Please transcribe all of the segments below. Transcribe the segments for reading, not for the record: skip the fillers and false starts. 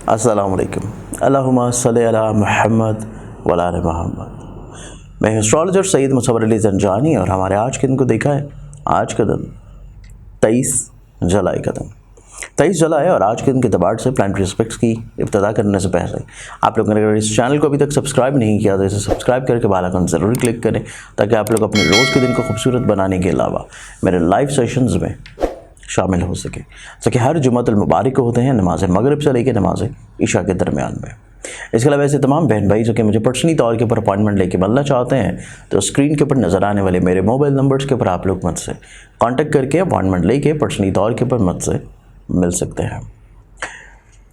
अस्सलामुअलैकुम। अल्लाहुम्मा सल्लि अला मुहम्मद व अला आलि मुहम्मद। मैं एस्ट्रोलॉजर सैयद मुसव्वर अली ज़ंजानी और हमारे आज के दिन को देखा है। आज का दिन 23 जुलाई का दिन 23 जुलाई और आज के दिन के एतबार से प्लानिटरी एस्पेक्ट्स की इब्तिदा करने से पहले आप लोगों ने अगर इस चैनल को अभी तक सब्सक्राइब नहीं किया तो इसे सब्सक्राइब करके बेल आइकन ज़रूर क्लिक करें ताकि आप लोग अपने रोज़ के दिन को खूबसूरत बनाने के अलावा मेरे लाइव सेशंस में शामिल हो सके। कि हर जुम्मतुल मुबारक होते हैं नमाज मगरिब से लेकर नमाज इशा के दरमियान में। इसके अलावा ऐसे तमाम बहन भाई जो कि मुझे पर्सनली तौर के ऊपर अपॉइंटमेंट लेके मिलना चाहते हैं तो स्क्रीन के ऊपर नज़र आने वाले मेरे मोबाइल नंबर्स के ऊपर आप लोग मुझसे कांटेक्ट करके अपॉइंटमेंट लेके पर्सनली तौर के ऊपर मुझसे मिल सकते हैं।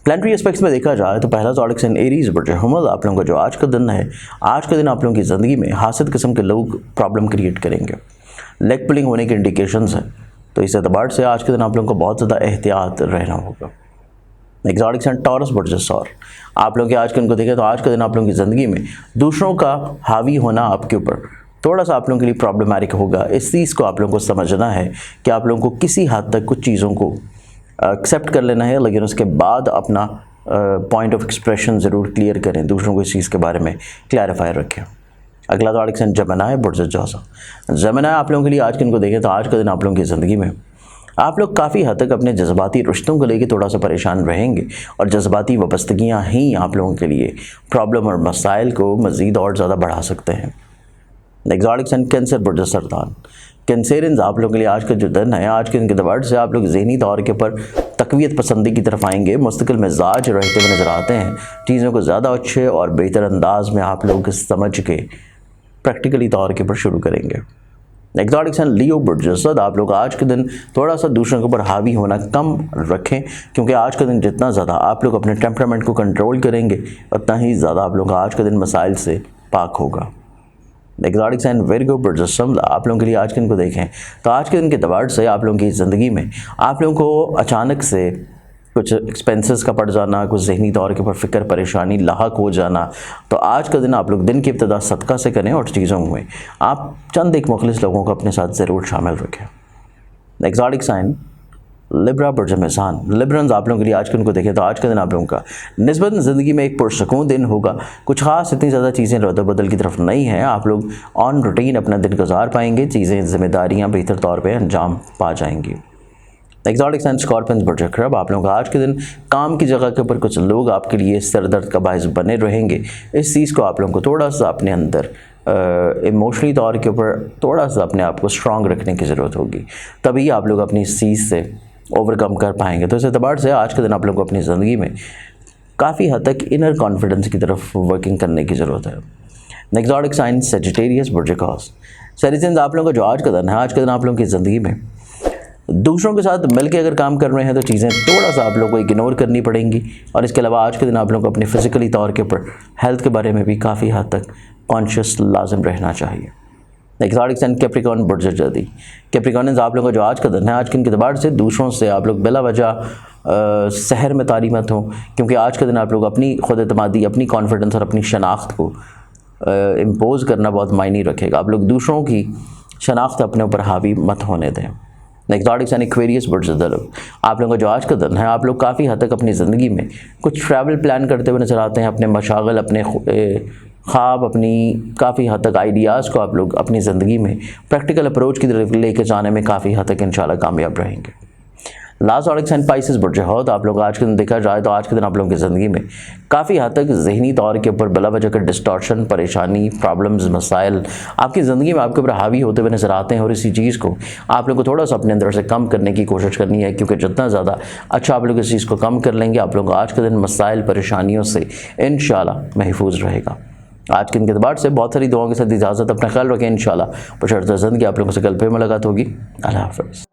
प्लानिटरी एस्पेक्ट्स में देखा जाए तो पहला ज़ोडिक साइन एरीज बुर्ज हमल आप लोगों का जो आज का दिन है, आज का दिन आप लोगों की ज़िंदगी में हासिल किस्म के लोग प्रॉब्लम क्रिएट करेंगे। लेग पुलिंग होने के इंडिकेशंस हैं, तो इस एतबार से आज के दिन आप लोगों को बहुत ज़्यादा एहतियात रहना होगा। एक्सोटिक साइन टॉरस बुर्ज और आप लोगों के आज के दिन को देखें तो आज का दिन आप लोगों की ज़िंदगी में दूसरों का हावी होना आपके ऊपर थोड़ा सा आप लोगों के लिए प्रॉब्लमैटिक होगा। इस चीज़ को आप लोगों को समझना है कि आप लोगों को किसी हद तक कुछ चीज़ों को एक्सेप्ट कर लेना है, लेकिन उसके बाद अपना पॉइंट ऑफ एक्सप्रेशन ज़रूर क्लियर करें, दूसरों को इस चीज़ के बारे में क्लैरिफाई रखें। अगला ज़ोडिक साइन जमनाय बुर्ज जौज़ा। जमनाय आप लोगों के लिए आज के दिन को देखें तो आज का दिन आप लोगों की ज़िंदगी में आप लोग काफ़ी हद तक अपने जज्बाती रिश्तों को लेकर थोड़ा सा परेशान रहेंगे और जज्बाती वाबस्तगियाँ ही आप लोगों के लिए प्रॉब्लम और मसाइल को मज़ीद और ज़्यादा बढ़ा सकते हैं। एक्सोटिक साइन कैंसर बुर्ज सरतान। कैंसरियंस आप लोगों के लिए आज का जो दिन है, आज के दिन के एतबार से आप लोग ज़हनी तौर के ऊपर तक़वियत पसंदी की तरफ आएंगे, मुस्तकिल मिजाज रहते हुए नज़र आते हैं। चीज़ों को ज़्यादा अच्छे और बेहतर अंदाज में आप लोग समझ के प्रैक्टिकली तौर के ऊपर शुरू करेंगे। एक्सोटिक साइन लियो बुर्ज असद आप लोग आज के दिन थोड़ा सा दूसरों के ऊपर हावी होना कम रखें, क्योंकि आज का दिन जितना ज़्यादा आप लोग अपने टेम्परामेंट को कंट्रोल करेंगे उतना ही ज़्यादा आप लोगों का आज का दिन मसाइल से पाक होगा। एक्सोटिक साइन विर्गो बुर्ज समला आप लोगों के लिए आज के दिन को देखें तो आज के दिन के एतबार से आप लोगों की ज़िंदगी में आप लोगों को अचानक से कुछ एक्सपेंसेस का पड़ जाना, कुछ ज़हनी तौर के ऊपर फ़िक्र परेशानी लाहक हो जाना, तो आज का दिन आप लोग दिन की इब्तिदा सदका से करें और चीज़ों में आप चंद एक मुखलिस लोगों को अपने साथ ज़रूर शामिल रखें। एक्सोटिक साइन लिब्रा बुर्ज मेज़ान। लिब्रन्स आप लोगों के लिए आज के दिन को देखें तो आज का दिन आप लोगों का निस्बतन ज़िंदगी में एक पुरसकून दिन होगा। कुछ ख़ास इतनी ज़्यादा चीज़ें रद्द-बदल की तरफ नहीं हैं, आप लोग ऑन रूटीन अपना दिन गुजार पाएंगे, चीज़ें ज़िम्मेदारियाँ बेहतर तौर पर अंजाम पा जाएंगी। एक्सोटिक साइन स्कॉर्पियंस बुर्ज अक़रब आप लोगों का आज के दिन काम की जगह के ऊपर कुछ लोग आपके लिए सर दर्द का बायस बने रहेंगे। इस चीज़ को आप लोगों को थोड़ा सा अपने अंदर इमोशनली तौर के ऊपर थोड़ा सा अपने आप को स्ट्रॉन्ग रखने की ज़रूरत होगी, तभी आप लोग अपनी इस चीज़ से ओवरकम कर पाएंगे। तो इस एतबार से आज के दिन आप लोग को अपनी ज़िंदगी में काफ़ी हद तक इनर कॉन्फिडेंस की तरफ वर्किंग करने की ज़रूरत है। एक्सोटिक साइन सेजिटेरियस बुर्ज कॉस। सेजिटेरियंस आप लोगों का जो आज का दिन है, आज के दिन आप लोगों की ज़िंदगी में दूसरों के साथ मिलकर अगर काम कर रहे हैं तो चीज़ें थोड़ा सा आप लोगों को इग्नोर करनी पड़ेंगी, और इसके अलावा आज के दिन आप लोगों को अपने फिज़िकली तौर के ऊपर हेल्थ के बारे में भी काफ़ी हद तक कॉन्शियस लाजिम रहना चाहिए। एक्सोटिक साइन कैप्रिकॉर्न बुर्ज जदी। कैप्रिकॉर्नियंस आप लोगों का जो आज का दिन है, आज के दिन के एतबार से दूसरों से आप लोग बिला वजह सहर में तारी मत हों, क्योंकि आज के दिन आप लोग अपनी खुद एतमादी, अपनी कॉन्फिडेंस और अपनी शनाख्त को इम्पोज़ करना बहुत मायने रखेगा। आप लोग दूसरों की शनाख्त अपने ऊपर हावी मत होने दें। एक्सोटिक साइन एक्वेरियस बुर्ज दलव आप लोगों का जो आज का दिन है, आप लोग काफ़ी हद तक अपनी ज़िंदगी में कुछ ट्रैवल प्लान करते हुए नज़र आते हैं। अपने मशागल, अपने ख्वाब, अपनी काफ़ी हद तक आइडियाज़ को आप लोग अपनी ज़िंदगी में प्रैक्टिकल अप्रोच की तरफ लेके जाने में काफ़ी हद तक इंशाल्लाह कामयाब रहेंगे। लास्ट ज़ोडिक साइन पाइसेस बुर्ज हौद आप लोग आज के दिन देखा जाए तो आज के दिन आप लोगों की ज़िंदगी में काफ़ी हद तक ज़हनी तौर के ऊपर बिला वजह का डिस्टॉर्शन, परेशानी, प्रॉब्लम्स, मसाइल आपकी ज़िंदगी में आपके ऊपर हावी होते हुए नज़र आते हैं, और इसी चीज़ को आप लोग को थोड़ा सा अपने अंदर से कम करने की कोशिश करनी है, क्योंकि जितना ज़्यादा अच्छा आप लोग इस चीज़ को कम कर लेंगे, आप लोग आज के दिन मसाइल परेशानियों से इंशाल्लाह महफूज रहेगा। आज के दिन के एतबार से बहुत सारी दुआओं के साथ इजाज़त, अपना ख्याल रखें। इंशाल्लाह बशर्ते ज़िंदगी आप लोगों से कल फिर मुलाकात होगी। अल्लाह हाफ़िज़।